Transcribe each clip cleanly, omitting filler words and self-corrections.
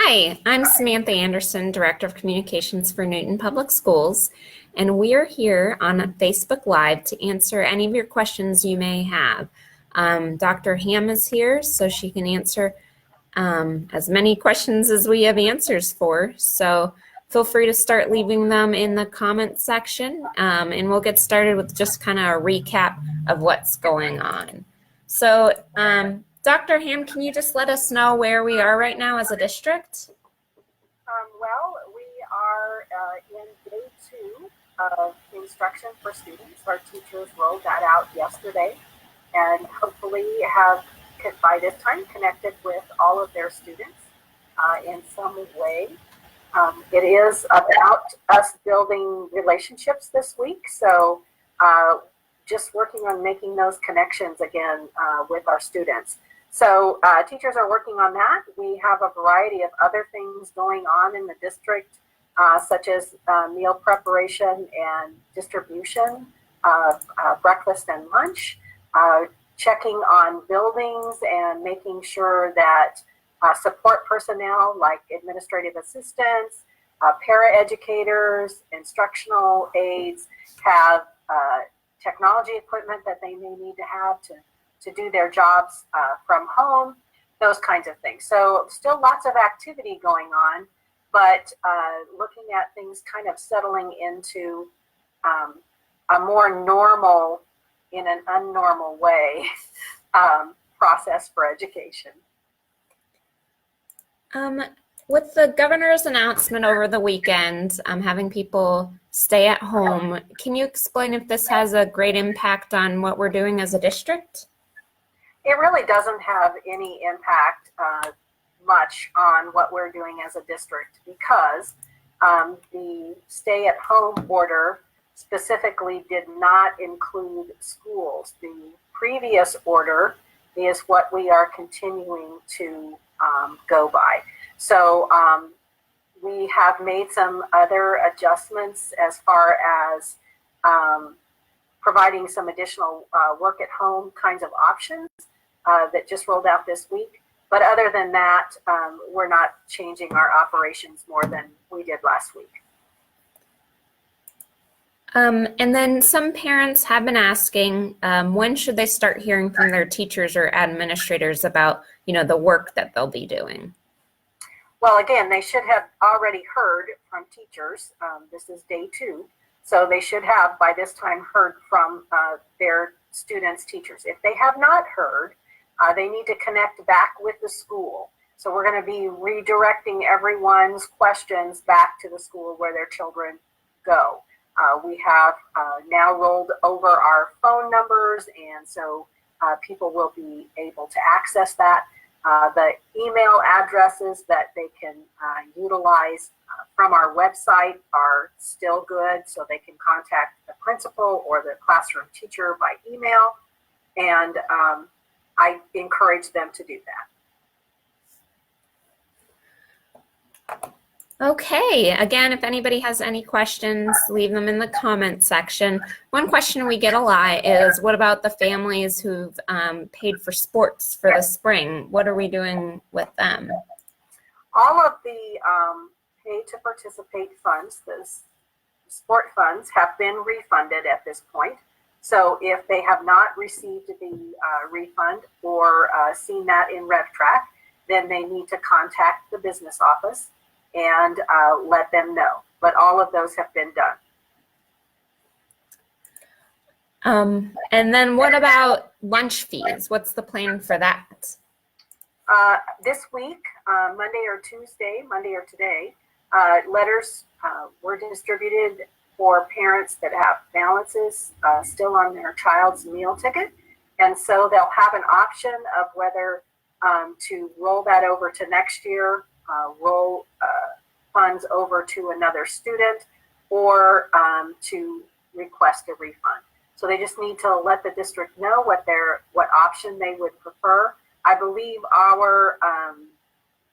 Hi, I'm Samantha Anderson, Director of Communications for Newton Public Schools, and we are here on Facebook Live to answer any of your questions you may have. Dr. Hamm is here, so she can answer as many questions as we have answers for. So feel free to start leaving them in the comment section, and we'll get started with just kind of a recap of what's going on. So, Dr. Hamm, can you just let us know where we are right now as a district? Well, we are in day 2 of instruction for students. Our teachers rolled that out yesterday and hopefully have, by this time, connected with all of their students in some way. It is about us building relationships this week, so just working on making those connections again with our students. So teachers are working on that. We have a variety of other things going on in the district, such as meal preparation and distribution of breakfast and lunch, checking on buildings and making sure that support personnel like administrative assistants, paraeducators, instructional aides have technology equipment that they may need to have to do their jobs from home, those kinds of things. So still lots of activity going on, but looking at things kind of settling into a more normal, in an unnormal way, process for education. With the governor's announcement over the weekend, having people stay at home, can you explain if this has a great impact on what we're doing as a district? It really doesn't have any impact much on what we're doing as a district because the stay-at-home order specifically did not include schools. The previous order is what we are continuing to go by. So we have made some other adjustments as far as providing some additional work-at-home kinds of options that just rolled out this week. But other than that, we're not changing our operations more than we did last week. And then some parents have been asking, when should they start hearing from their teachers or administrators about, the work that they'll be doing? Well, again, they should have already heard from teachers. This is day 2. So they should have, by this time, heard from their students' teachers. If they have not heard, they need to connect back with the school. So we're going to be redirecting everyone's questions back to the school where their children go. We have now rolled over our phone numbers, and so people will be able to access that. The email addresses that they can utilize from our website are still good, so they can contact the principal or the classroom teacher by email, and I encourage them to do that. Okay, again, if anybody has any questions, leave them in the comment section. One question we get a lot is, what about the families who've paid for sports for the spring? What are we doing with them? All of the pay to participate funds, the sport funds, have been refunded at this point. So if they have not received the refund or seen that in RevTrack, then they need to contact the business office and let them know. But all of those have been done. And then what about lunch fees? What's the plan for that? This week, Monday or today, letters were distributed for parents that have balances still on their child's meal ticket. And so they'll have an option of whether to roll that over to next year, roll funds over to another student, or to request a refund. So they just need to let the district know what option they would prefer. I believe our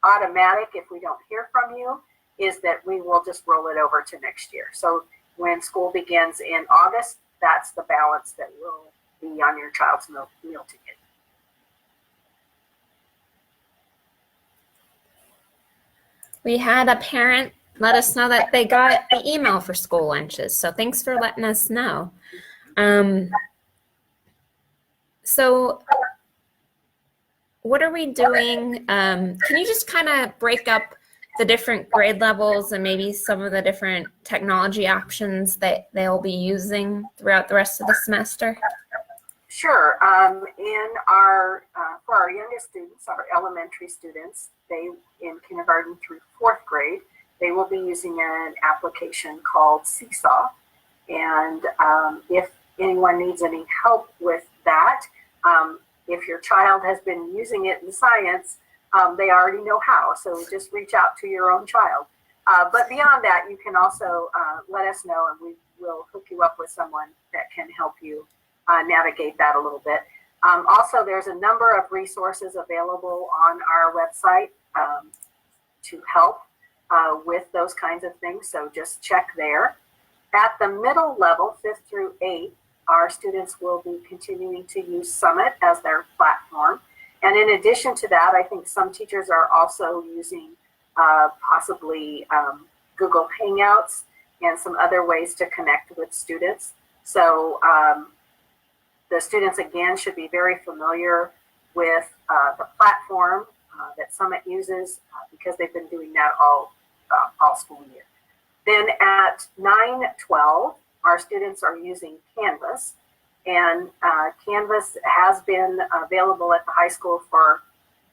automatic, if we don't hear from you, is that we will just roll it over to next year. So when school begins in August, that's the balance that will be on your child's meal ticket. We had a parent let us know that they got the email for school lunches, so thanks for letting us know. So what are we doing? Can you just kind of break up the different grade levels and maybe some of the different technology options that they'll be using throughout the rest of the semester? Sure. For our youngest students, our elementary students, they in kindergarten through fourth grade, they will be using an application called Seesaw. And if anyone needs any help with that, if your child has been using it in science, they already know how. So just reach out to your own child. But beyond that, you can also let us know, and we will hook you up with someone that can help you navigate that a little bit. Also, there's a number of resources available on our website to help with those kinds of things. So just check there. At the middle level, 5th through 8th, our students will be continuing to use Summit as their platform. And in addition to that, I think some teachers are also using possibly Google Hangouts and some other ways to connect with students. So the students, again, should be very familiar with the platform that Summit uses because they've been doing that all school year. Then at 9-12, our students are using Canvas. And Canvas has been available at the high school for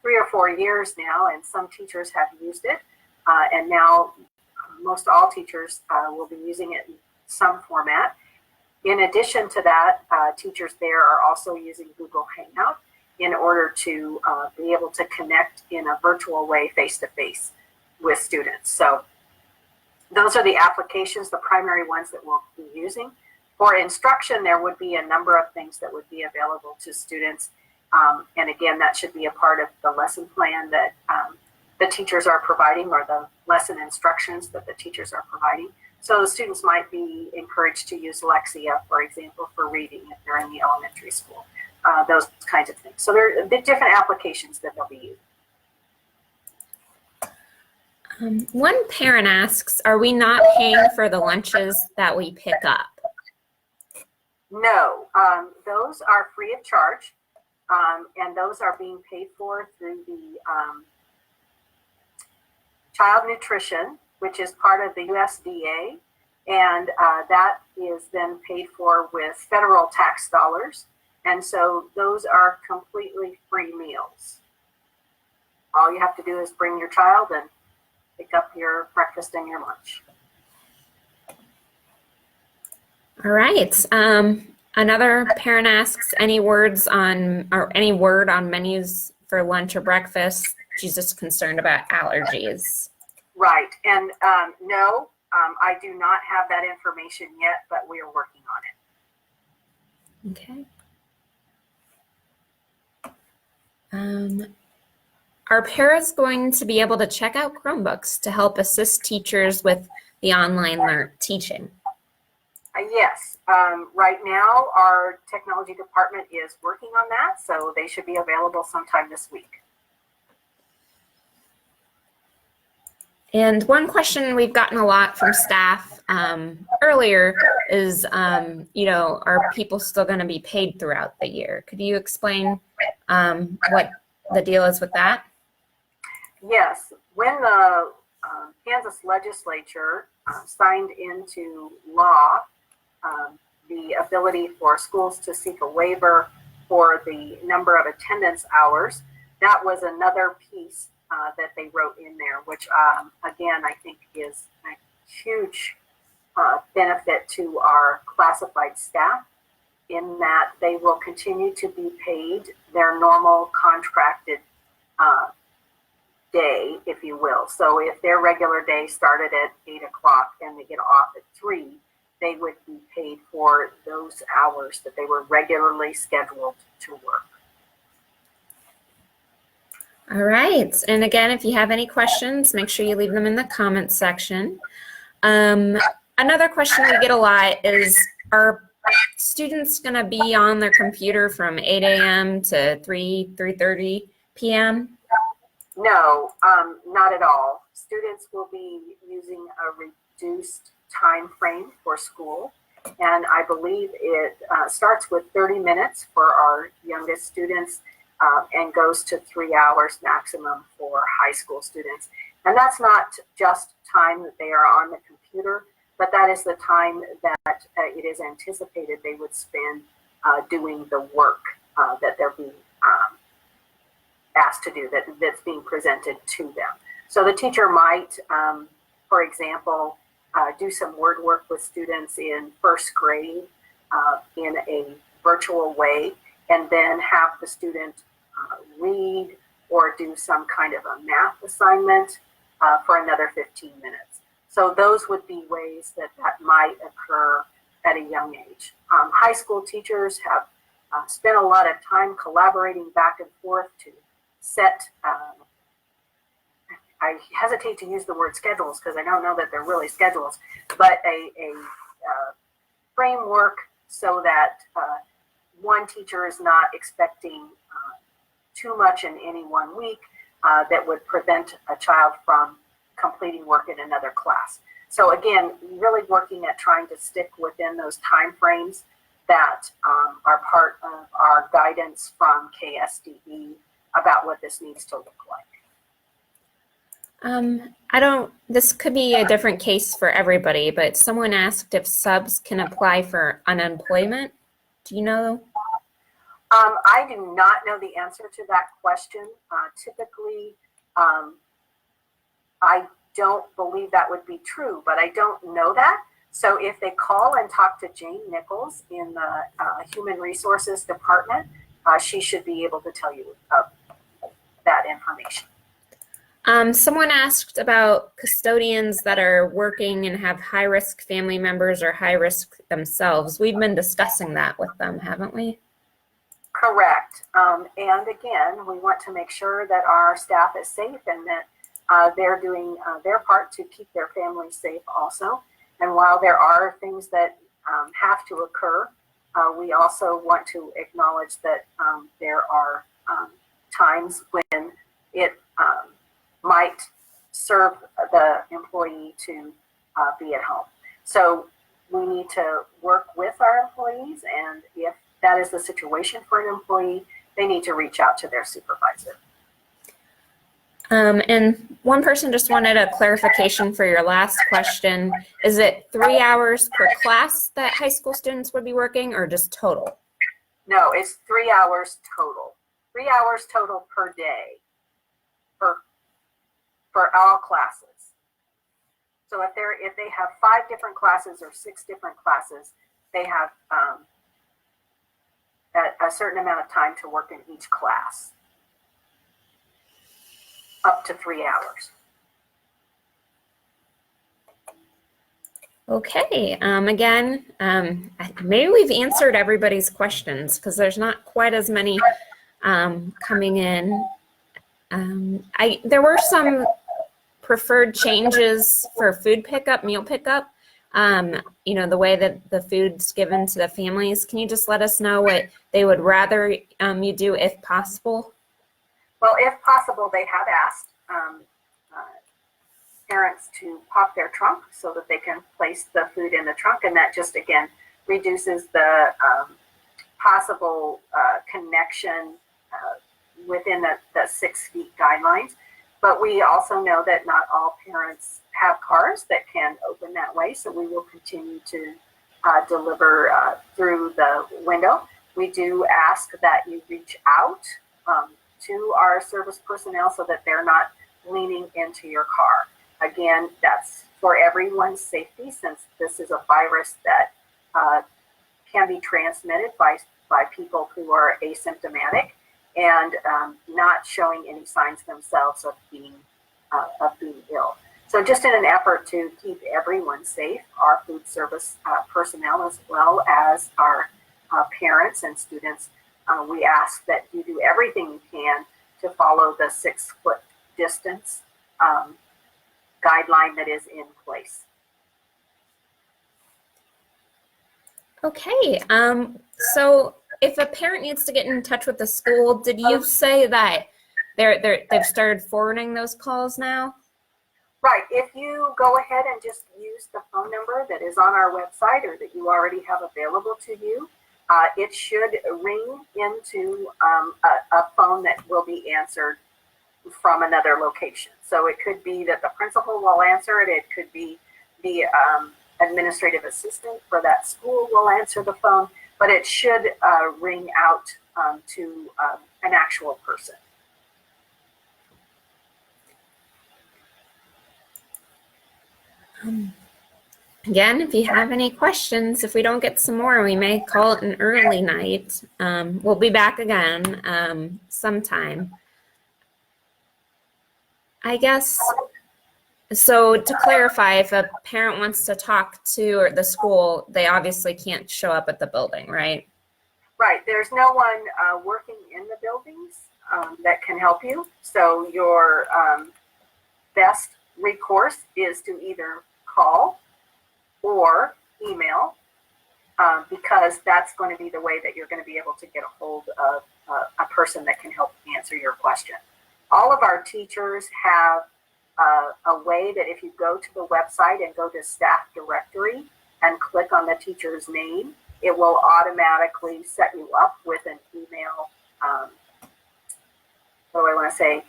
3 or 4 years now, and some teachers have used it. And now most all teachers will be using it in some format. In addition to that, teachers there are also using Google Hangout in order to be able to connect in a virtual way, face-to-face with students. So those are the applications, the primary ones that we'll be using. For instruction, there would be a number of things that would be available to students. And again, that should be a part of the lesson plan that the teachers are providing, or the lesson instructions that the teachers are providing. So the students might be encouraged to use Lexia, for example, for reading if they're in the elementary school, those kinds of things. So there are the different applications that they'll be using. One parent asks, are we not paying for the lunches that we pick up? No, those are free of charge, and those are being paid for through the Child Nutrition, which is part of the USDA, and that is then paid for with federal tax dollars, and so those are completely free meals. All you have to do is bring your child and pick up your breakfast and your lunch. All right. Another parent asks, any word on menus for lunch or breakfast? She's just concerned about allergies. Right, and no, I do not have that information yet, but we are working on it. Okay. Are parents going to be able to check out Chromebooks to help assist teachers with the online teaching? Yes, right now our technology department is working on that, so they should be available sometime this week. And one question we've gotten a lot from staff earlier is, are people still going to be paid throughout the year? Could you explain what the deal is with that? Yes, when the Kansas legislature signed into law the ability for schools to seek a waiver for the number of attendance hours, that was another piece that they wrote in there, which again, I think is a huge benefit to our classified staff, in that they will continue to be paid their normal contracted day, if you will. So if their regular day started at 8 o'clock and they get off at 3, they would be paid for those hours that they were regularly scheduled to work. All right. And again, if you have any questions, make sure you leave them in the comments section. Another question we get a lot is, are students going to be on their computer from 8 a.m. to 3:30 p.m.? No, not at all. students will be using a reduced time frame for school. And I believe it starts with 30 minutes for our youngest students and goes to 3 hours maximum for high school students. And that's not just time that they are on the computer, but that is the time that it is anticipated they would spend doing the work that they're being asked to do, that's being presented to them. So the teacher might, for example, do some word work with students in first grade in a virtual way, and then have the student read or do some kind of a math assignment for another 15 minutes. So those would be ways that might occur at a young age. High school teachers have spent a lot of time collaborating back and forth to set, I hesitate to use the word schedules because I don't know that they're really schedules, but a framework so that one teacher is not expecting too much in any one week that would prevent a child from completing work in another class. So again, really working at trying to stick within those time frames that are part of our guidance from KSDE about what this needs to look like. This could be a different case for everybody, but someone asked if subs can apply for unemployment. Do you know? I do not know the answer to that question. Typically, I don't believe that would be true, but I don't know that. So if they call and talk to Jane Nichols in the Human Resources Department, she should be able to tell you that information. Someone asked about custodians that are working and have high-risk family members or high risk themselves. We've been discussing that with them, haven't we? Correct. And again, we want to make sure that our staff is safe and that they're doing their part to keep their families safe also. And while there are things that have to occur, we also want to acknowledge that there are times when it might serve the employee to be at home. So we need to work with our employees, and if that is the situation for an employee, they need to reach out to their supervisor. And one person just wanted a clarification for your last question. Is it 3 hours per class that high school students would be working, or just total? No, it's 3 hours total. 3 hours total per day for all classes. So if they have 5 different classes or 6 different classes, they have a certain amount of time to work in each class, up to 3 hours. Okay, again, maybe we've answered everybody's questions because there's not quite as many coming in. There were some preferred changes for food pickup, meal pickup, the way that the food's given to the families. Can you just let us know what they would rather you do if possible? Well, if possible, they have asked parents to pop their trunk so that they can place the food in the trunk, and that just, again, reduces the possible connection within the 6 feet guidelines. But we also know that not all parents have cars that can open that way, so we will continue to deliver through the window. We do ask that you reach out to our service personnel so that they're not leaning into your car. Again, that's for everyone's safety, since this is a virus that can be transmitted by people who are asymptomatic and not showing any signs themselves of being ill. So just in an effort to keep everyone safe, our food service personnel, as well as our parents and students, we ask that you do everything you can to follow the 6 foot distance guideline that is in place. Okay, so if a parent needs to get in touch with the school, did you say that they've started forwarding those calls now? if you go ahead and just use the phone number that is on our website or that you already have available to you, it should ring into a phone that will be answered from another location. So it could be that the principal will answer it. It could be the administrative assistant for that school will answer the phone, but it should ring out to an actual person. Again, if you have any questions, if we don't get some more, we may call it an early night. We'll be back again sometime. I guess, so to clarify, if a parent wants to talk to the school, they obviously can't show up at the building, right? Right. There's no one working in the buildings that can help you. So your best recourse is to either call or email, because that's going to be the way that you're going to be able to get a hold of a person that can help answer your question. All of our teachers have a way that if you go to the website and go to staff directory and click on the teacher's name, it will automatically set you up with an email, what do I want to say,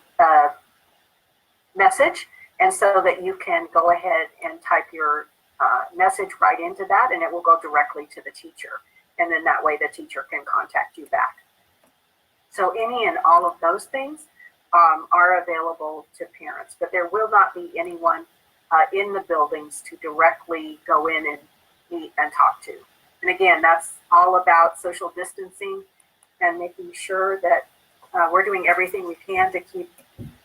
message. And so that you can go ahead and type your message right into that, and it will go directly to the teacher. And then that way the teacher can contact you back. So any and all of those things are available to parents, but there will not be anyone in the buildings to directly go in and meet and talk to. And again, that's all about social distancing and making sure that we're doing everything we can to keep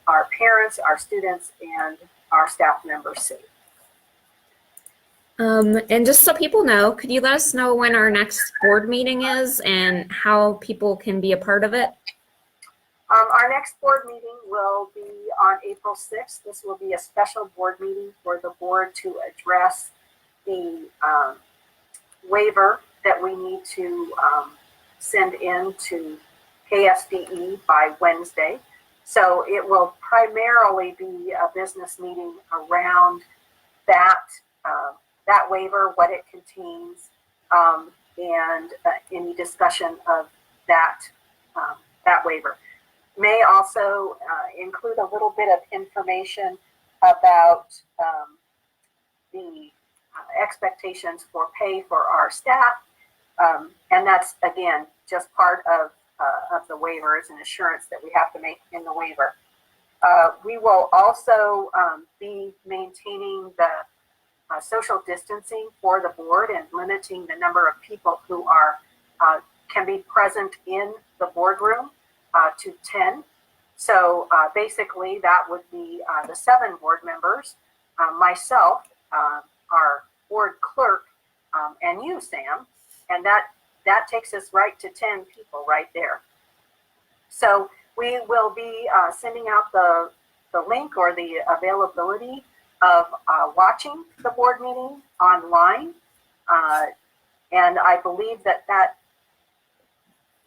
our parents, our students, and our staff members safe. And just so people know, could you let us know when our next board meeting is and how people can be a part of it? Our next board meeting will be on April 6th. This will be a special board meeting for the board to address the waiver that we need to send in to KSDE by Wednesday. So it will primarily be a business meeting around that that waiver, what it contains, and any discussion of that waiver. May also include a little bit of information about the expectations for pay for our staff, and that's again just part of the waiver. It's an assurance that we have to make in the waiver. We will also be maintaining the social distancing for the board and limiting the number of people who are can be present in the boardroom to 10. So basically that would be the 7 board members, myself, our board clerk, and you, Sam, and that takes us right to 10 people right there. So we will be sending out the link or the availability of watching the board meeting online, and I believe that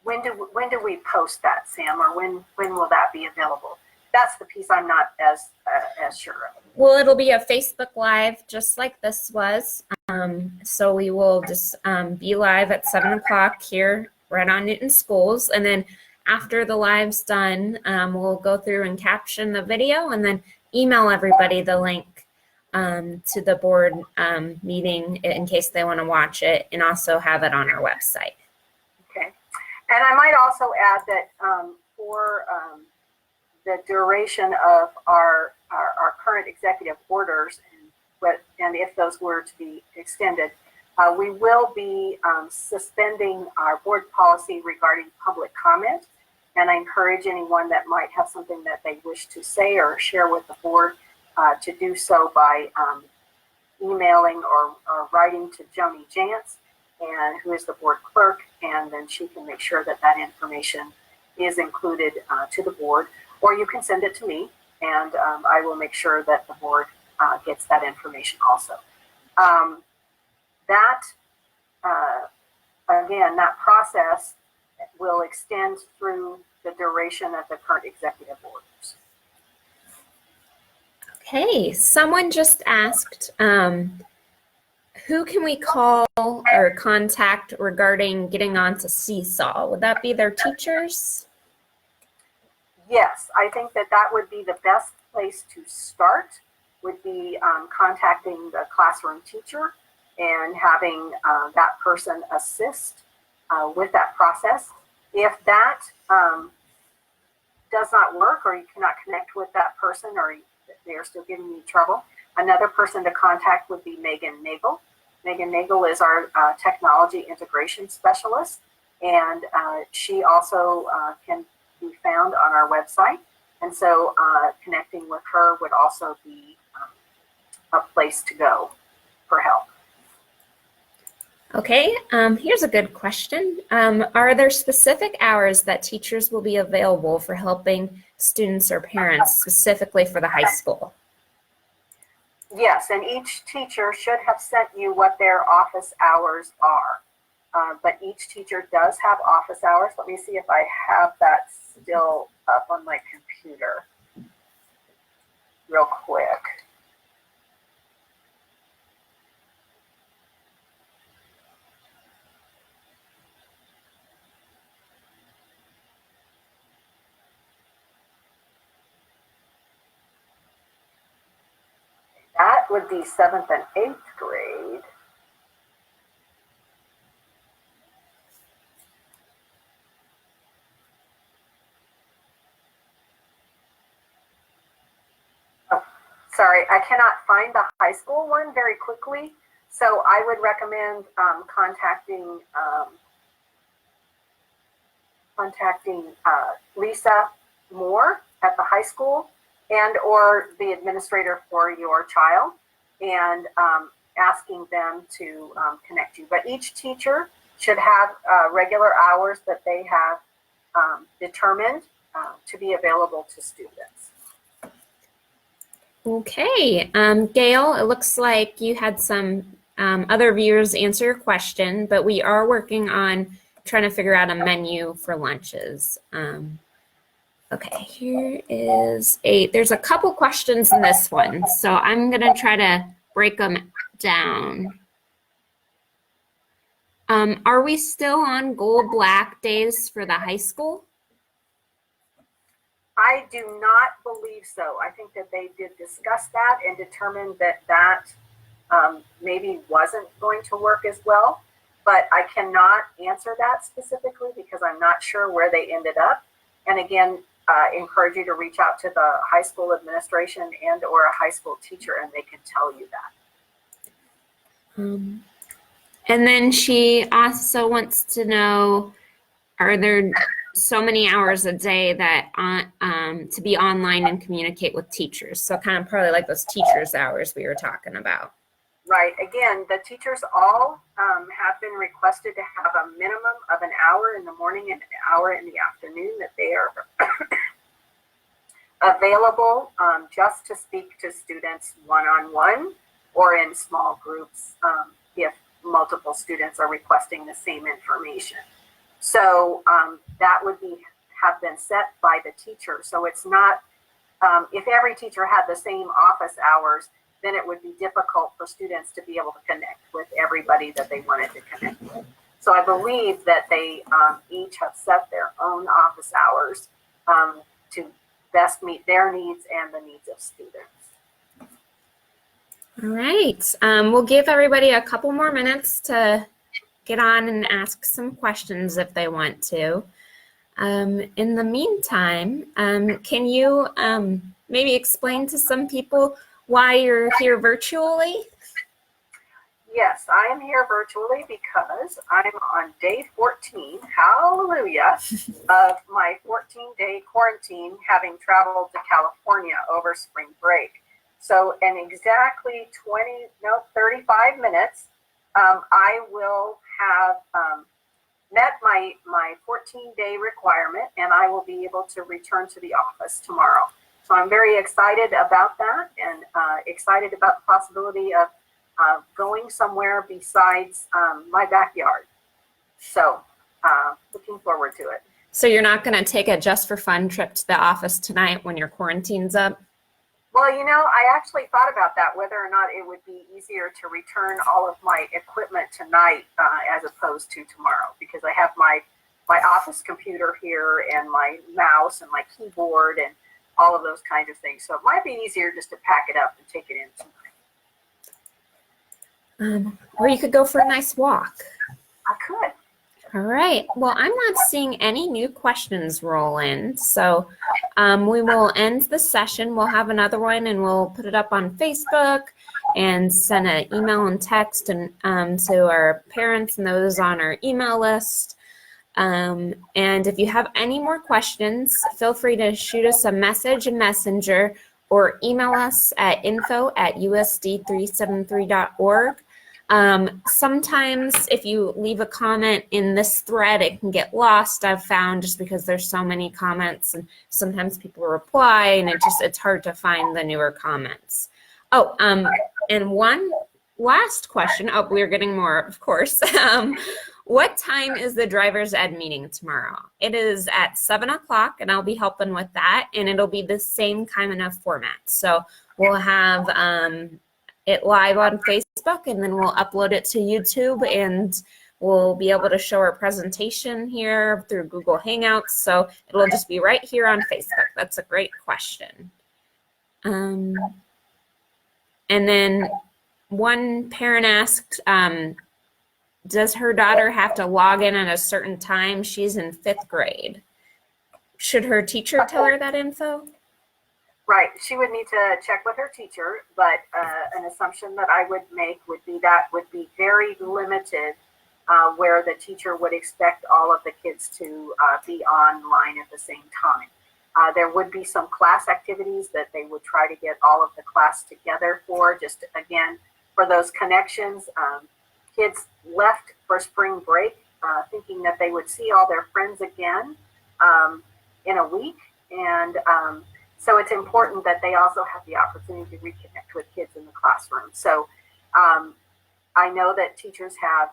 when do we post that, Sam, or when will that be available? That's the piece I'm not as sure of. Well, it'll be a Facebook Live just like this was. So we will just be live at 7 o'clock here right on Newton Schools, and then after the live's done, we'll go through and caption the video and then email everybody the link to the board meeting in case they want to watch it, and also have it on our website. Okay. And I might also add that for the duration of our current executive orders, and if those were to be extended, we will be suspending our board policy regarding public comment. And I encourage anyone that might have something that they wish to say or share with the board to do so by emailing or writing to Joni Jantz, and who is the board clerk, and then she can make sure that that information is included to the board, or you can send it to me, and I will make sure that the board gets that information also. Again, that process will extend through the duration of the current executive orders. Okay, someone just asked, who can we call or contact regarding getting onto Seesaw? Would that be their teachers? Yes, I think that that would be the best place to start, would be contacting the classroom teacher and having that person assist with that process. If that does not work, or you cannot connect with that person, or they are still giving you trouble, another person to contact would be Megan Nagel. Megan Nagel is our technology integration specialist, and she also can be found on our website. And so connecting with her would also be a place to go for help. Okay, here's a good question. Are there specific hours that teachers will be available for helping students or parents, specifically for the high school? Yes, and each teacher should have sent you what their office hours are. But each teacher does have office hours. Let me see if I have that still up on my computer real quick. That would be 7th and 8th grade. Oh, sorry, I cannot find the high school one very quickly. So I would recommend contacting Lisa Moore at the high school, and or the administrator for your child, and asking them to connect you. But each teacher should have regular hours that they have determined to be available to students. Okay, Gail, it looks like you had some other viewers answer your question, but we are working on trying to figure out a menu for lunches. Okay, there's a couple questions in this one, so I'm gonna try to break them down. Are we still on gold black days for the high school? I do not believe so. I think that they did discuss that and determined that that maybe wasn't going to work as well, but I cannot answer that specifically because I'm not sure where they ended up. And again, encourage you to reach out to the high school administration and or a high school teacher, and they can tell you that. And then she also wants to know, are there so many hours a day that to be online and communicate with teachers? So kind of probably like those teachers' hours we were talking about. Right. Again, the teachers all have been requested to have a minimum of an hour in the morning and an hour in the afternoon that they are available just to speak to students one-on-one or in small groups if multiple students are requesting the same information. So that would have been set by the teacher. So it's not, if every teacher had the same office hours, then it would be difficult for students to be able to connect with everybody that they wanted to connect with. So I believe that they each have set their own office hours to best meet their needs and the needs of students. All right, we'll give everybody a couple more minutes to get on and ask some questions if they want to. In the meantime, can you maybe explain to some people why you're here virtually? Yes, I am here virtually because I'm on day 14, hallelujah, of my 14-day quarantine, having traveled to California over spring break. So in exactly 35 minutes, I will have met my 14-day requirement, and I will be able to return to the office tomorrow. So I'm very excited about that, and excited about the possibility of going somewhere besides my backyard. So looking forward to it. So you're not going to take a just for fun trip to the office tonight when your quarantine's up? Well, I actually thought about that, whether or not it would be easier to return all of my equipment tonight as opposed to tomorrow, because I have my office computer here and my mouse and my keyboard and all of those kinds of things. So it might be easier just to pack it up and take it in tonight. Or you could go for a nice walk. I could. All right. Well, I'm not seeing any new questions roll in. So we will end the session. We'll have another one and we'll put it up on Facebook and send an email and text and to our parents and those on our email list. And if you have any more questions, feel free to shoot us a message in Messenger or email us at info@usd373.org. Sometimes if you leave a comment in this thread, it can get lost, I've found, just because there's so many comments and sometimes people reply and it's hard to find the newer comments. Oh, and one last question. Oh, we're getting more, of course. What time is the driver's ed meeting tomorrow? It is at 7 o'clock and I'll be helping with that, and it'll be the same kind of format. So we'll have it live on Facebook, and then we'll upload it to YouTube, and we'll be able to show our presentation here through Google Hangouts. So it'll just be right here on Facebook. That's a great question. And then one parent asked, does her daughter have to log in at a certain time? She's in 5th grade. Should her teacher tell her that info? Right. She would need to check with her teacher, but an assumption that I would make would be that would be very limited, where the teacher would expect all of the kids to be online at the same time. There would be some class activities that they would try to get all of the class together for, just again, for those connections. Kids left for spring break thinking that they would see all their friends again in a week. And so it's important that they also have the opportunity to reconnect with kids in the classroom. So I know that teachers have,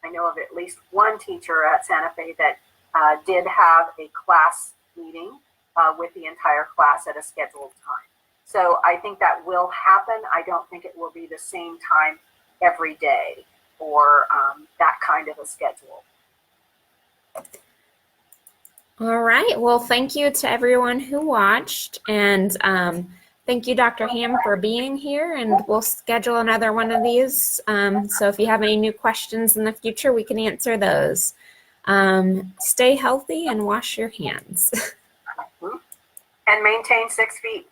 I know of at least one teacher at Santa Fe that did have a class meeting with the entire class at a scheduled time. So I think that will happen. I don't think it will be the same time every day or that kind of a schedule. All right. Well, thank you to everyone who watched, and thank you, Dr. Hamm, for being here, and we'll schedule another one of these. So if you have any new questions in the future, we can answer those. Stay healthy and wash your hands. And maintain 6 feet.